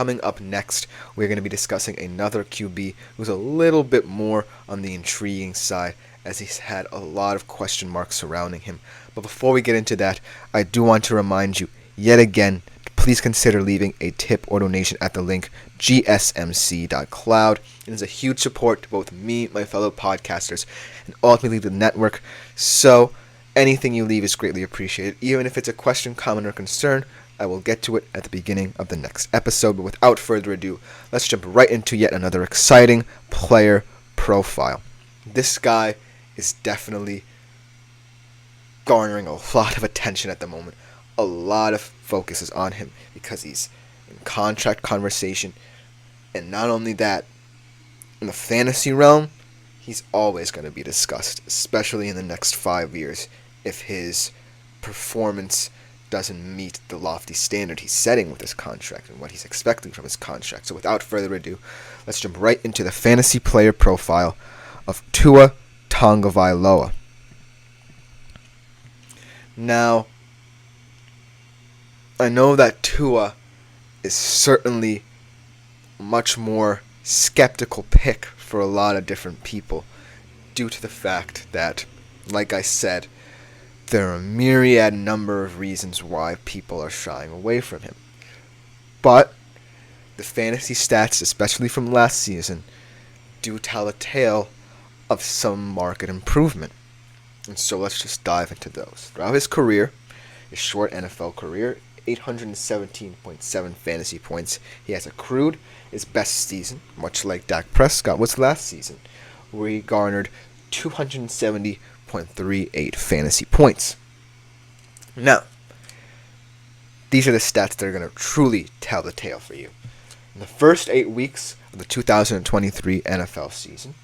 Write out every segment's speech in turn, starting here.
Coming up next, we're going to be discussing another QB who's a little bit more on the intriguing side, as he's had a lot of question marks surrounding him. But before we get into that, I do want to remind you, yet again, please consider leaving a tip or donation at the link gsmc.cloud. It is a huge support to both me, my fellow podcasters, and ultimately the network. So anything you leave is greatly appreciated. Even if it's a question, comment, or concern, I will get to it at the beginning of the next episode. But without further ado, let's jump right into yet another exciting player profile. This guy is definitely garnering a lot of attention at the moment. A lot of focus is on him because he's in contract conversation. And not only that, in the fantasy realm, he's always going to be discussed, especially in the next 5 years, if his performance doesn't meet the lofty standard he's setting with his contract and what he's expecting from his contract. So without further ado, let's jump right into the fantasy player profile of Tua Tagovailoa. Now, I know that Tua is certainly a much more skeptical pick for a lot of different people due to the fact that, like I said, there are a myriad number of reasons why people are shying away from him. But the fantasy stats, especially from last season, do tell a tale of some market improvement. And so let's just dive into those. Throughout his career, his short NFL career, 817.7 fantasy points he has accrued. His best season, much like Dak Prescott, was last season, where he garnered 270.38 fantasy points. Now, these are the stats that are going to truly tell the tale for you. In the first 8 weeks of the 2023 NFL season,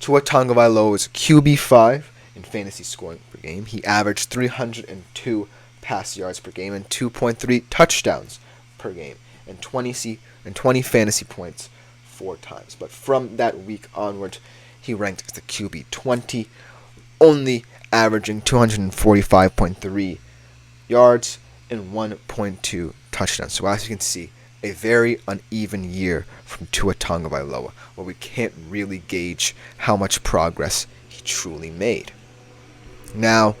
Tua Tagovailoa was QB5 in fantasy scoring per game. He averaged 302 pass yards per game and 2.3 touchdowns per game and 20 fantasy points 4 times. But from that week onward, he ranked as the QB 20, only averaging 245.3 yards and 1.2 touchdowns. So as you can see, a very uneven year from Tua Tagovailoa, where we can't really gauge how much progress he truly made. Now,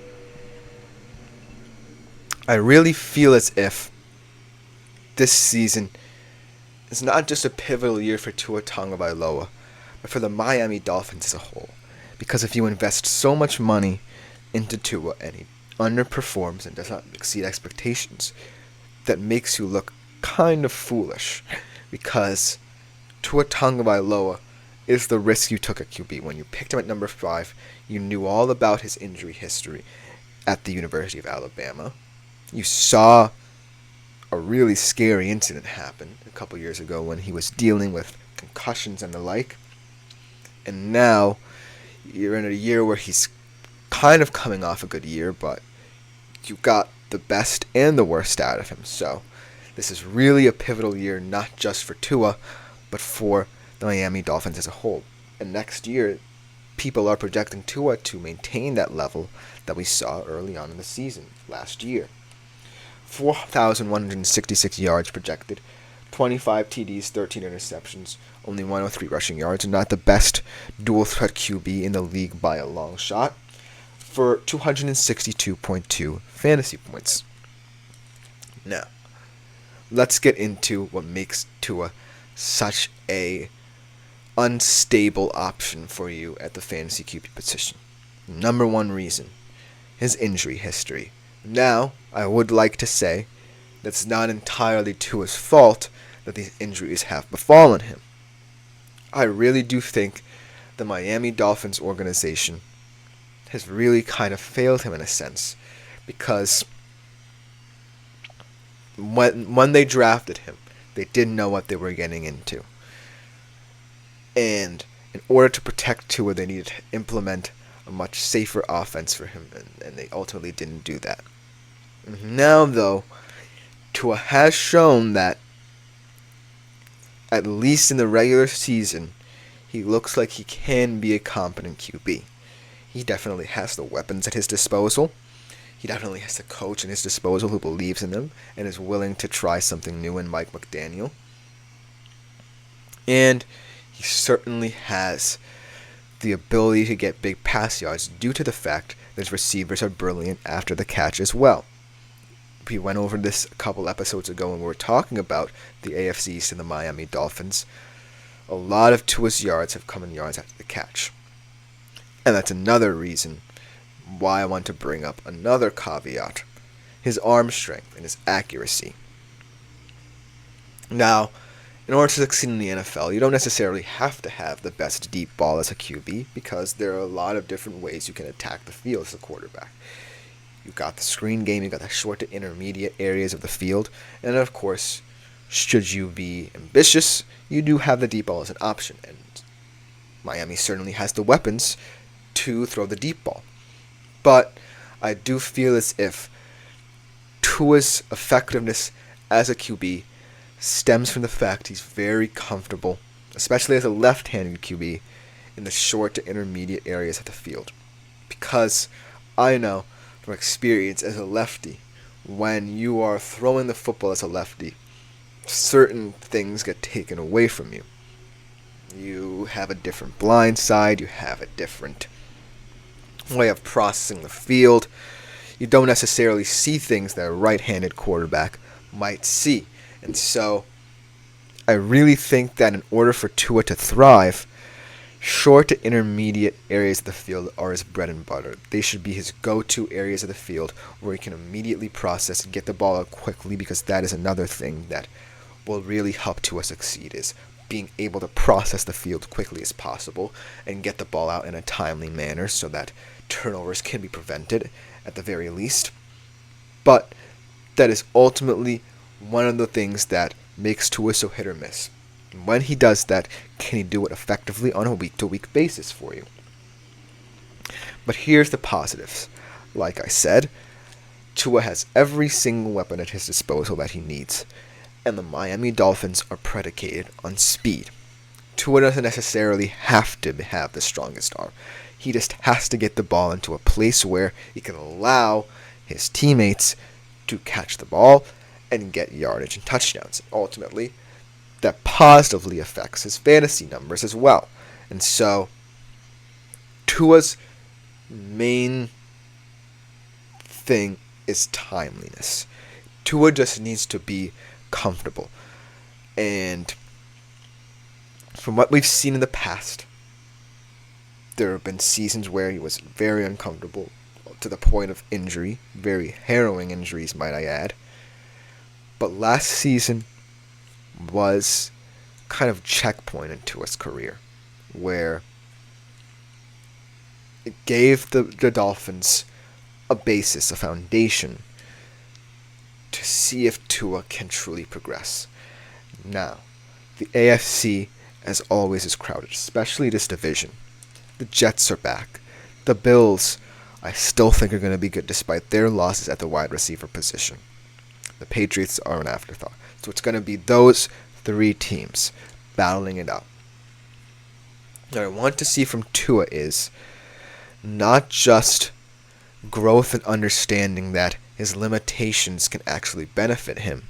I really feel as if this season is not just a pivotal year for Tua Tagovailoa, but for the Miami Dolphins as a whole. Because if you invest so much money into Tua and he underperforms and does not exceed expectations, that makes you look kind of foolish. Because Tua Tagovailoa is the risk you took at QB. When you picked him at number 5, you knew all about his injury history at the University of Alabama. You saw a really scary incident happen a couple years ago when he was dealing with concussions and the like. And now you're in a year where he's kind of coming off a good year, but you got the best and the worst out of him. So this is really a pivotal year, not just for Tua, but for the Miami Dolphins as a whole. And next year, people are projecting Tua to maintain that level that we saw early on in the season last year. 4,166 yards projected, 25 TDs, 13 interceptions, only 103 rushing yards, and not the best dual-threat QB in the league by a long shot, for 262.2 fantasy points. Now, let's get into what makes Tua such a unstable option for you at the fantasy QB position. Number one reason, his injury history. Now, I would like to say that's not entirely Tua's fault that these injuries have befallen him. I really do think the Miami Dolphins organization has really kind of failed him in a sense, because when they drafted him, they didn't know what they were getting into. And in order to protect Tua, they needed to implement a much safer offense for him, and they ultimately didn't do that. Now, though, Tua has shown that, at least in the regular season, he looks like he can be a competent QB. He definitely has the weapons at his disposal. He definitely has the coach at his disposal who believes in him and is willing to try something new in Mike McDaniel. And he certainly has the ability to get big pass yards due to the fact that his receivers are brilliant after the catch as well. We went over this a couple episodes ago when we were talking about the AFC East and the Miami Dolphins. A lot of Tua's yards have come in yards after the catch. And that's another reason why I want to bring up another caveat: his arm strength and his accuracy. Now, in order to succeed in the NFL, you don't necessarily have to have the best deep ball as a QB, because there are a lot of different ways you can attack the field as a quarterback. You got the screen game, you got the short to intermediate areas of the field, and of course, should you be ambitious, you do have the deep ball as an option, and Miami certainly has the weapons to throw the deep ball. But I do feel as if Tua's effectiveness as a QB stems from the fact he's very comfortable, especially as a left-handed QB, in the short to intermediate areas of the field. Because I know from experience as a lefty, when you are throwing the football as a lefty, certain things get taken away from you. You have a different blind side, you have a different way of processing the field. You don't necessarily see things that a right-handed quarterback might see. And so, I really think that in order for Tua to thrive, short to intermediate areas of the field are his bread and butter. They should be his go-to areas of the field where he can immediately process and get the ball out quickly, because that is another thing that will really help Tua succeed, is being able to process the field quickly as possible and get the ball out in a timely manner so that turnovers can be prevented at the very least. But that is ultimately one of the things that makes Tua so hit or miss. And when he does that, can he do it effectively on a week-to-week basis for you? But here's the positives. Like I said, Tua has every single weapon at his disposal that he needs, and the Miami Dolphins are predicated on speed. Tua doesn't necessarily have to have the strongest arm. He just has to get the ball into a place where he can allow his teammates to catch the ball and get yardage and touchdowns. Ultimately, that positively affects his fantasy numbers as well. And so, Tua's main thing is timeliness. Tua just needs to be comfortable. And from what we've seen in the past, there have been seasons where he was very uncomfortable to the point of injury, very harrowing injuries, might I add. But last season was kind of checkpoint into his career, where it gave the Dolphins a basis, a foundation, to see if Tua can truly progress. Now, the AFC, as always, is crowded, especially this division. The Jets are back. The Bills, I still think, are going to be good despite their losses at the wide receiver position. The Patriots are an afterthought. So it's going to be those three teams battling it out. What I want to see from Tua is not just growth and understanding that his limitations can actually benefit him,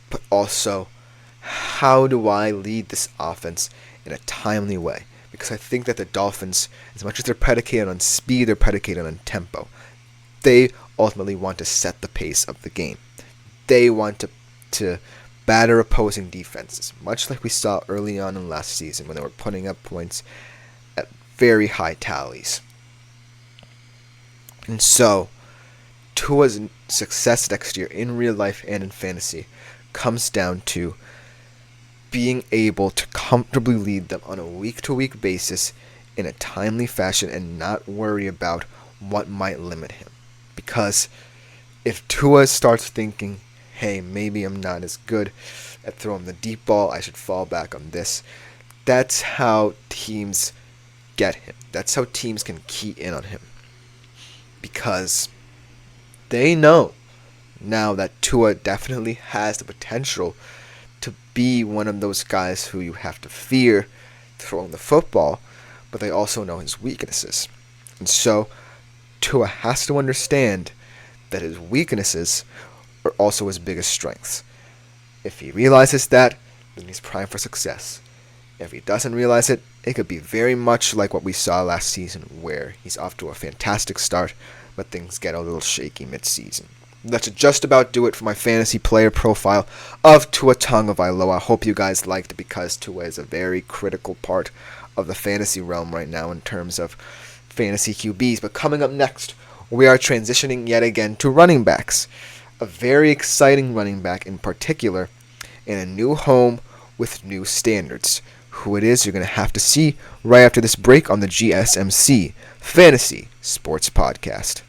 but also, how do I lead this offense in a timely way? Because I think that the Dolphins, as much as they're predicated on speed, they're predicated on tempo. They ultimately want to set the pace of the game. They want to batter opposing defenses, much like we saw early on in last season when they were putting up points at very high tallies. And so, Tua's success next year in real life and in fantasy comes down to being able to comfortably lead them on a week-to-week basis in a timely fashion and not worry about what might limit him. Because if Tua starts thinking, hey, maybe I'm not as good at throwing the deep ball, I should fall back on this, that's how teams get him. That's how teams can key in on him. Because they know now that Tua definitely has the potential to be one of those guys who you have to fear throwing the football, but they also know his weaknesses. And so, Tua has to understand that his weaknesses are also his biggest strengths. If he realizes that, then he's primed for success. If he doesn't realize it, it could be very much like what we saw last season, where he's off to a fantastic start, but things get a little shaky mid-season. That's just about do it for my fantasy player profile of Tua Tagovailoa. I hope you guys liked it, because Tua is a very critical part of the fantasy realm right now in terms of fantasy QBs. But coming up next, we are transitioning yet again to running backs. A very exciting running back in particular, in a new home with new standards. Who it is, you're going to have to see right after this break on the GSMC Fantasy Sports Podcast.